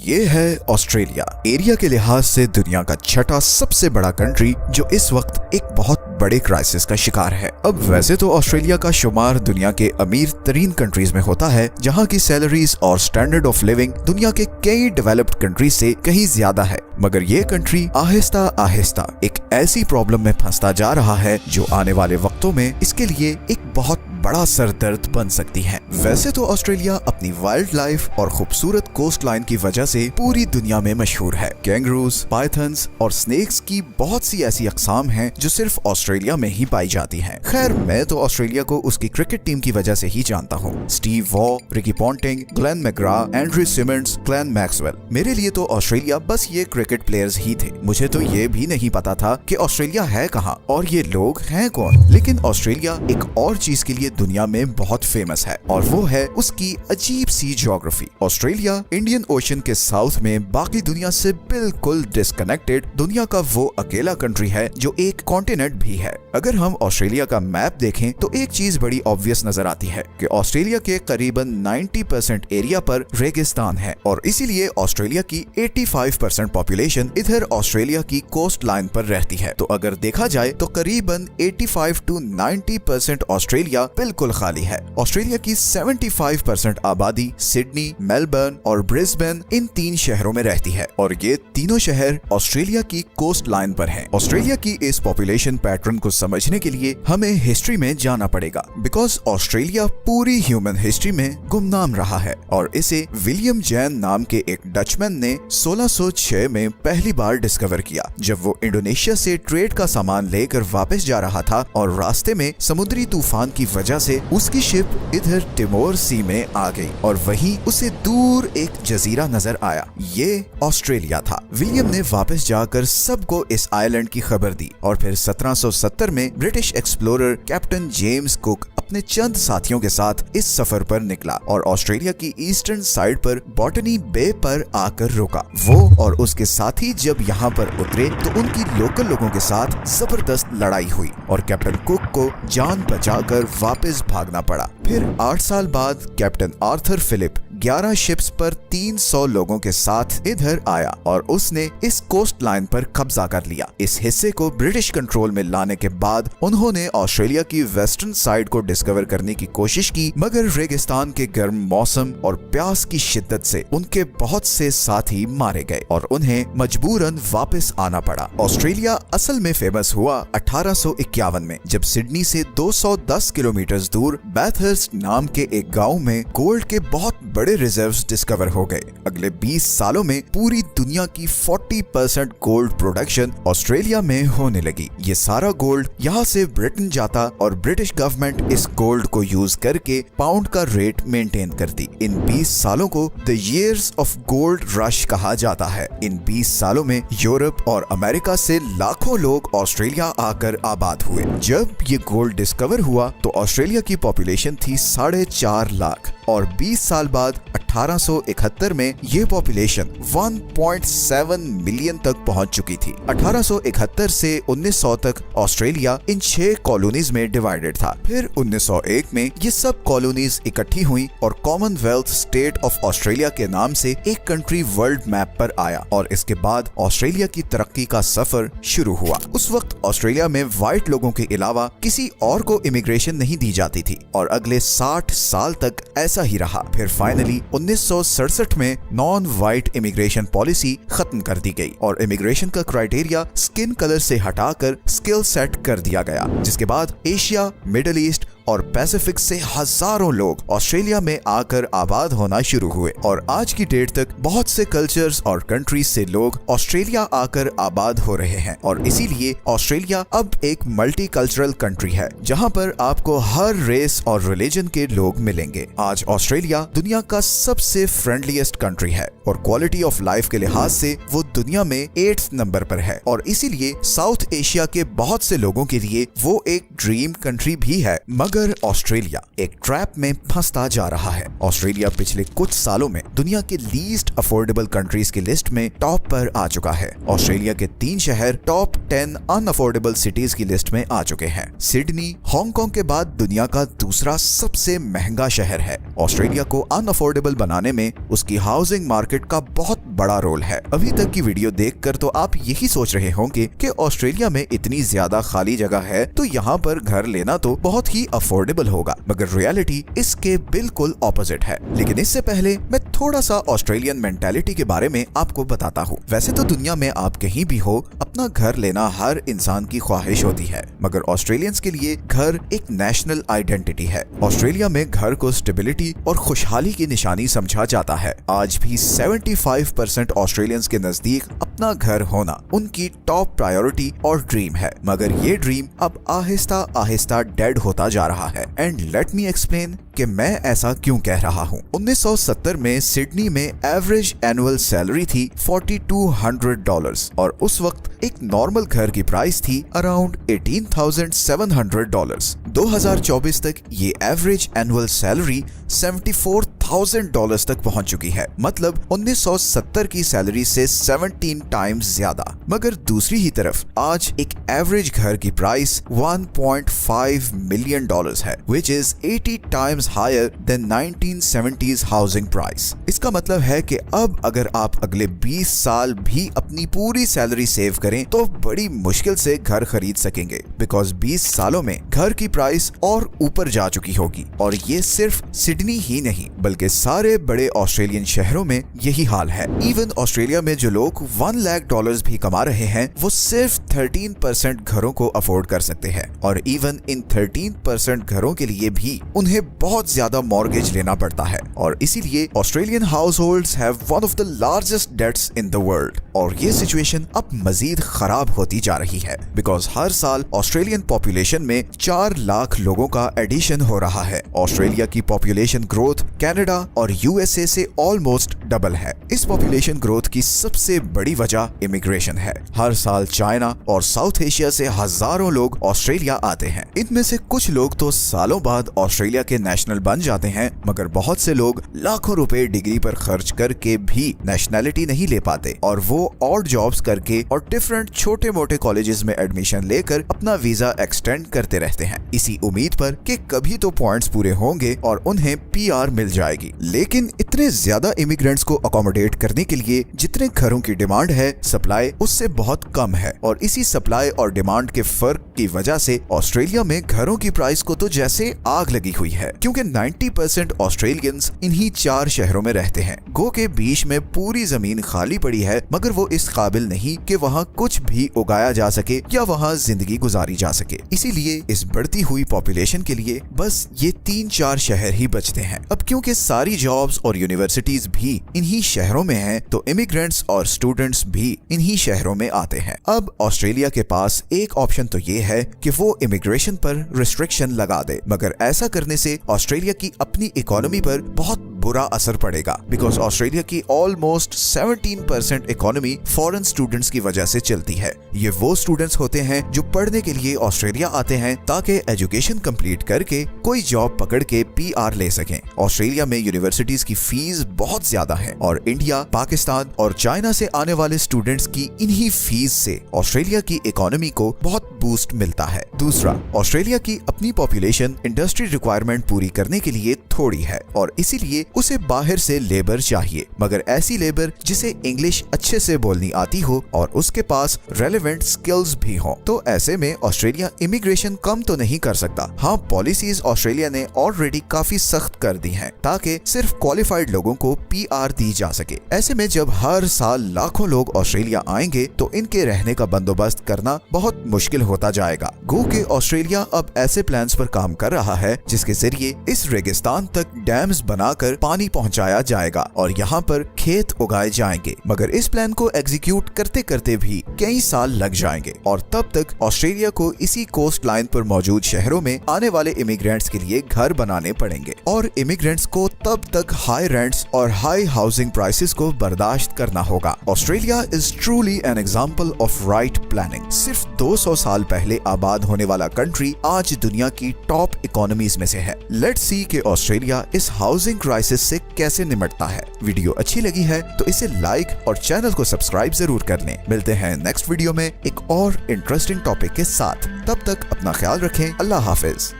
ये है Australia. Area के लिहाज से दुनिया का छठा सबसे बड़ा कंट्री जो इस वक्त एक बहुत बड़े क्राइसिस का शिकार है। अब वैसे तो ऑस्ट्रेलिया का शुमार दुनिया के अमीर तरीन कंट्रीज में होता है, जहाँ की सैलरीज और स्टैंडर्ड ऑफ लिविंग दुनिया के कई डेवलप्ड कंट्रीज से कहीं ज्यादा है। मगर ये कंट्री आहिस्ता आहिस्ता एक ऐसी प्रॉब्लम में फंसता जा रहा है जो आने वाले वक्तों में इसके लिए एक बहुत बड़ा सरदर्द बन सकती है। वैसे तो ऑस्ट्रेलिया अपनी वाइल्ड लाइफ और खूबसूरत कोस्ट लाइन की वजह से पूरी दुनिया में मशहूर है। कैंगरूज, पाइथन्स और स्नेक्स की बहुत सी ऐसी अकसाम हैं जो सिर्फ ऑस्ट्रेलिया में ही पाई जाती हैं। खैर, मैं तो ऑस्ट्रेलिया को उसकी क्रिकेट टीम की वजह से ही जानता हूँ। Steve Waugh, Ricky Ponting, Glenn McGrath, Andrew Symonds, Glenn Maxwell. मेरे लिए तो ऑस्ट्रेलिया बस ये क्रिकेट प्लेयर्स ही थे। मुझे तो ये भी नहीं पता था कि ऑस्ट्रेलिया है कहाँ और ये लोग हैं कौन। लेकिन ऑस्ट्रेलिया एक और चीज के लिए दुनिया में बहुत फेमस है और वो है उसकी अजीब सी ज्योग्राफी। ऑस्ट्रेलिया इंडियन ओशन के साउथ में बाकी दुनिया से बिल्कुल डिस्कनेक्टेड दुनिया का वो अकेला कंट्री है जो एक कॉन्टिनेंट भी है। अगर हम ऑस्ट्रेलिया का मैप देखें तो एक चीज बड़ी ऑब्वियस नजर आती है कि ऑस्ट्रेलिया के करीबन 90% एरिया पर रेगिस्तान है और इसीलिए ऑस्ट्रेलिया की 85% पॉपुलेशन इधर ऑस्ट्रेलिया की कोस्ट लाइन पर रहती है। तो अगर देखा जाए तो करीबन 85 to 90% ऑस्ट्रेलिया बिल्कुल खाली है। ऑस्ट्रेलिया की 75% आबादी सिडनी, मेलबर्न और ब्रिस्बेन इन 3 शहरों में रहती है और ये तीनों शहर ऑस्ट्रेलिया की कोस्ट लाइन पर हैं। ऑस्ट्रेलिया की इस पॉपुलेशन पैटर्न को समझने के लिए हमें हिस्ट्री में जाना पड़ेगा, बिकॉज ऑस्ट्रेलिया पूरी ह्यूमन हिस्ट्री में गुमनाम रहा है और इसे विलियम जैन नाम के एक डचमैन ने 1606 में पहली बार डिस्कवर किया, जब वो इंडोनेशिया से ट्रेड का सामान लेकर वापस जा रहा था और रास्ते में समुद्री तूफान की वजह से उसकी शिप इधर टिमोर सी में आ गई और वहीं उसे दूर एक जजीरा नजर आया। ये ऑस्ट्रेलिया था। विलियम ने वापस जाकर सबको इस आइलैंड की खबर दी और फिर 1770 में British explorer captain James cook अपने चंद साथियों के साथ इस सफर पर निकला और ऑस्ट्रेलिया की ईस्टर्न साइड पर बॉटनी बे पर आकर रुका। वो और उसके साथी जब यहाँ पर उतरे तो उनकी लोकल लोगों के साथ जबरदस्त लड़ाई हुई और कैप्टन कुक को जान बचाकर वापस भागना पड़ा। फिर 8 साल बाद कैप्टन आर्थर फिलिप 11 शिप्स पर 300 लोगों के साथ इधर आया और उसने इस कोस्ट लाइन पर कब्जा कर लिया। इस हिस्से को ब्रिटिश कंट्रोल में लाने के बाद उन्होंने ऑस्ट्रेलिया की वेस्टर्न साइड को डिस्कवर करने की कोशिश की, मगर रेगिस्तान के गर्म मौसम और प्यास की शिद्दत से उनके बहुत से साथी मारे गए और उन्हें मजबूरन वापस आना पड़ा। ऑस्ट्रेलिया असल में फेमस हुआ 1851 में, जब सिडनी से 210 किलोमीटर दूर बैथर्स्ट नाम के एक गाँव में गोल्ड के बहुत बड़े रिजर्व्स डिस्कवर हो गए। अगले 20 सालों में पूरी दुनिया की 40% गोल्ड प्रोडक्शन ऑस्ट्रेलिया में होने लगी। ये सारा गोल्ड यहाँ से ब्रिटेन जाता और ब्रिटिश गवर्नमेंट इस गोल्ड को यूज करके पाउंड का रेट मेंटेन करती। इन 20 सालों को the years of gold rush कहा जाता है। इन 20 सालों में यूरोप और अमेरिका से लाखों लोग ऑस्ट्रेलिया आकर आबाद हुए। जब ये गोल्ड डिस्कवर हुआ तो ऑस्ट्रेलिया की पॉपुलेशन थी 4.5 लाख और 20 साल बाद 1871 में ये पॉपुलेशन 1.7 मिलियन तक पहुंच चुकी थी। 1871 से 1900 तक ऑस्ट्रेलिया इन 6 कॉलोनीज में डिवाइडेड था। फिर 1901 में ये सब कॉलोनीज इकट्ठी हुई और कॉमनवेल्थ स्टेट ऑफ ऑस्ट्रेलिया के नाम से एक कंट्री वर्ल्ड मैप पर आया और इसके बाद ऑस्ट्रेलिया की तरक्की का सफर शुरू हुआ। उस वक्त ऑस्ट्रेलिया में व्हाइट लोगों के अलावा किसी और को इमिग्रेशन नहीं दी जाती थी और अगले 60 साल तक ऐसा ही रहा। फिर फाइनली 1967 में नॉन वाइट इमिग्रेशन पॉलिसी खत्म कर दी गई और इमिग्रेशन का क्राइटेरिया स्किन कलर से हटाकर स्किल सेट कर दिया गया, जिसके बाद एशिया, मिडिल ईस्ट और पैसिफिक से हजारों लोग ऑस्ट्रेलिया में आकर आबाद होना शुरू हुए और आज की डेट तक बहुत से कल्चर्स और कंट्रीज से लोग ऑस्ट्रेलिया आकर आबाद हो रहे हैं और इसीलिए ऑस्ट्रेलिया अब एक मल्टीकल्चरल कंट्री है, जहां पर आपको हर रेस और रिलीजन के लोग मिलेंगे। आज ऑस्ट्रेलिया दुनिया का सबसे फ्रेंडलीएस्ट कंट्री है और क्वालिटी ऑफ लाइफ के लिहाज से वो दुनिया में 8th नंबर पर है और इसीलिए साउथ एशिया के बहुत से लोगों के लिए वो एक ड्रीम कंट्री भी है। मगर मगर ऑस्ट्रेलिया एक ट्रैप में फंसता जा रहा है। ऑस्ट्रेलिया पिछले कुछ सालों में दुनिया के लीस्ट अफोर्डेबल कंट्रीज की लिस्ट में टॉप पर आ चुका है। ऑस्ट्रेलिया के 3 शहर टॉप 10 अनअफोर्डेबल सिटीज की लिस्ट में आ चुके हैं। सिडनी हांगकांग के बाद दुनिया का दूसरा सबसे महंगा शहर है। ऑस्ट्रेलिया को अनअफोर्डेबल बनाने में उसकी हाउसिंग मार्केट का बहुत बड़ा रोल है। अभी तक की वीडियो देखकर तो आप यही सोच रहे होंगे कि ऑस्ट्रेलिया में इतनी ज्यादा खाली जगह है तो यहाँ पर घर लेना तो बहुत ही अफोर्डेबल होगा, मगर रियलिटी इसके बिल्कुल ऑपोजिट है। लेकिन इससे पहले मैं थोड़ा सा ऑस्ट्रेलियन मेंटालिटी के बारे में आपको बताता हूँ। वैसे तो दुनिया में आप कहीं भी हो अपना घर लेना हर इंसान की ख्वाहिश होती है, मगर ऑस्ट्रेलियंस के लिए घर एक नेशनल आइडेंटिटी है। ऑस्ट्रेलिया में घर को स्टेबिलिटी और खुशहाली की निशानी समझा जाता है। आज भी 75% ऑस्ट्रेलियंस के नजदीक अपना घर होना उनकी टॉप प्रायोरिटी और ड्रीम है, मगर ये ड्रीम अब आहिस्ता आहिस्ता डेड होता जा रहा है। एंड लेट मी एक्सप्लेन कि मैं ऐसा क्यों कह रहा हूँ। 1970 में सिडनी में एवरेज एनुअल सैलरी थी $4,200 और उस वक्त एक नॉर्मल घर की प्राइस थी अराउंड $18,700। 2024 तक ये एवरेज एनुअल सैलरी $74,000 तक पहुंच चुकी है, मतलब 1970 की सैलरी से 17 टाइम्स ज्यादा। मगर दूसरी ही तरफ आज एक एवरेज घर की प्राइस $1.5 मिलियन है, which is 80 times higher than 1970s housing price. इसका मतलब है कि अब अगर आप अगले 20 साल भी अपनी पूरी सैलरी सेव करें तो बड़ी मुश्किल से घर खरीद सकेंगे, बिकॉज 20 सालों में घर की प्राइस और ऊपर जा चुकी होगी। और ये सिर्फ सिडनी ही नहीं बल्कि सारे बड़े ऑस्ट्रेलियन शहरों में यही हाल है। इवन ऑस्ट्रेलिया में जो लोग $1 लाख भी कमा रहे हैं वो सिर्फ 13% घरों को अफोर्ड कर सकते हैं, और इवन इन 13% घरों के लिए भी उन्हें बहुत ज्यादा मॉर्गेज लेना पड़ता है। और इसीलिए Australian households have one of the largest debts in the world. और ये सिचुएशन अब मजीद खराब होती जा रही है, बिकॉज हर साल ऑस्ट्रेलियन पॉपुलेशन में 4 लाख लोगों का एडिशन हो रहा है। ऑस्ट्रेलिया की पॉपुलेशन ग्रोथ कनाडा और यूएसए से ऑलमोस्ट डबल है। इस पॉपुलेशन ग्रोथ की सबसे बड़ी वजह इमिग्रेशन है। हर साल चाइना और साउथ एशिया से हजारों लोग ऑस्ट्रेलिया आते हैं। इनमें से कुछ लोग तो सालों बाद ऑस्ट्रेलिया के नेशनल बन जाते हैं, मगर बहुत से लोग लाखों रुपए डिग्री पर खर्च करके भी नेशनैलिटी नहीं ले पाते, और वो ऑड जॉब्स करके और डिफरेंट छोटे मोटे कॉलेजेस में एडमिशन लेकर अपना वीजा एक्सटेंड करते रहते हैं, इसी उम्मीद पर कि कभी तो पॉइंट्स पूरे होंगे और उन्हें पीआर मिल जाएगी। लेकिन इतने ज्यादा इमिग्रेंट्स को अकोमोडेट करने के लिए जितने घरों की डिमांड है, सप्लाई उससे बहुत कम है। और इसी सप्लाई और डिमांड के फर्क की वजह से ऑस्ट्रेलिया में घरों की प्राइस को तो जैसे आग लगी हुई है, क्योंकि 90% ऑस्ट्रेलियंस इन्हीं 4 शहरों में रहते हैं। गो के बीच में पूरी जमीन खाली पड़ी है, मगर वो इस काबिल नहीं कि वहाँ कुछ भी उगाया जा सके या वहाँ जिंदगी गुजारी जा सके। इसीलिए इस बढ़ती हुई पॉपुलेशन के लिए बस ये 3-4 शहर ही बचते हैं। अब क्योंकि सारी जॉब्स और यूनिवर्सिटीज भी इन्हीं शहरों में हैं, तो इमिग्रेंट्स और स्टूडेंट्स भी इन्हीं शहरों में आते हैं। अब ऑस्ट्रेलिया के पास एक ऑप्शन तो ये है कि वो इमिग्रेशन पर रिस्ट्रिक्शन लगा दे, मगर ऐसा करने से ऑस्ट्रेलिया की अपनी इकोनॉमी पर बहुत बुरा असर पड़ेगा, बिकॉज ऑस्ट्रेलिया की ऑलमोस्ट 17% इकोनॉमी फॉरेन स्टूडेंट्स की वजह से चलती है। ये वो स्टूडेंट्स होते हैं जो पढ़ने के लिए ऑस्ट्रेलिया आते हैं ताकि एजुकेशन कंप्लीट करके कोई जॉब पकड़ के पीआर ले सकें। ऑस्ट्रेलिया में यूनिवर्सिटीज की फीस बहुत ज्यादा है, और इंडिया, पाकिस्तान और चाइना से आने वाले स्टूडेंट्स की इन्हीं फीस से ऑस्ट्रेलिया की इकोनॉमी को बहुत बूस्ट मिलता है। दूसरा, ऑस्ट्रेलिया की अपनी पॉपुलेशन इंडस्ट्री रिक्वायरमेंट पूरी करने के लिए थोड़ी है, और इसीलिए उसे बाहर से लेबर चाहिए, मगर ऐसी लेबर जिसे इंग्लिश अच्छे से बोलनी आती हो और उसके पास रेलेवेंट स्किल्स भी हो। तो ऐसे में ऑस्ट्रेलिया इमिग्रेशन कम तो नहीं कर सकता। हाँ, पॉलिसीज ऑस्ट्रेलिया ने ऑलरेडी काफी सख्त कर दी हैं ताकि सिर्फ क्वालिफाइड लोगों को पीआर दी जा सके। ऐसे में जब हर साल लाखों लोग ऑस्ट्रेलिया आएंगे तो इनके रहने का बंदोबस्त करना बहुत मुश्किल होता जाएगा। गो के ऑस्ट्रेलिया अब ऐसे प्लान्स पर काम कर रहा है जिसके जरिए इस रेगिस्तान तक डैम्स बनाकर पानी पहुंचाया जाएगा और यहाँ पर खेत उगाए जाएंगे। मगर इस प्लान को एग्जीक्यूट करते करते भी कई साल लग जाएंगे और तब तक ऑस्ट्रेलिया को इसी कोस्ट लाइन पर मौजूद शहरों में आने वाले इमिग्रेंट्स के लिए घर बनाने पड़ेंगे और इमिग्रेंट्स को तब तक हाई रेंट्स और हाई हाउसिंग प्राइसेस को बर्दाश्त करना होगा। Australia is truly an example of right planning. सिर्फ 200 साल पहले आबाद होने वाला कंट्री आज दुनिया की टॉप इकोनॉमीज में से है। लेट्स सी कि ऑस्ट्रेलिया इस हाउसिंग क्राइसिस से कैसे निपटता है। वीडियो अच्छी लगी है तो इसे लाइक और चैनल को सब्सक्राइब जरूर कर लें। मिलते हैं नेक्स्ट वीडियो में एक और इंटरेस्टिंग टॉपिक के साथ। तब तक अपना ख्याल रखें। अल्लाह हाफिज।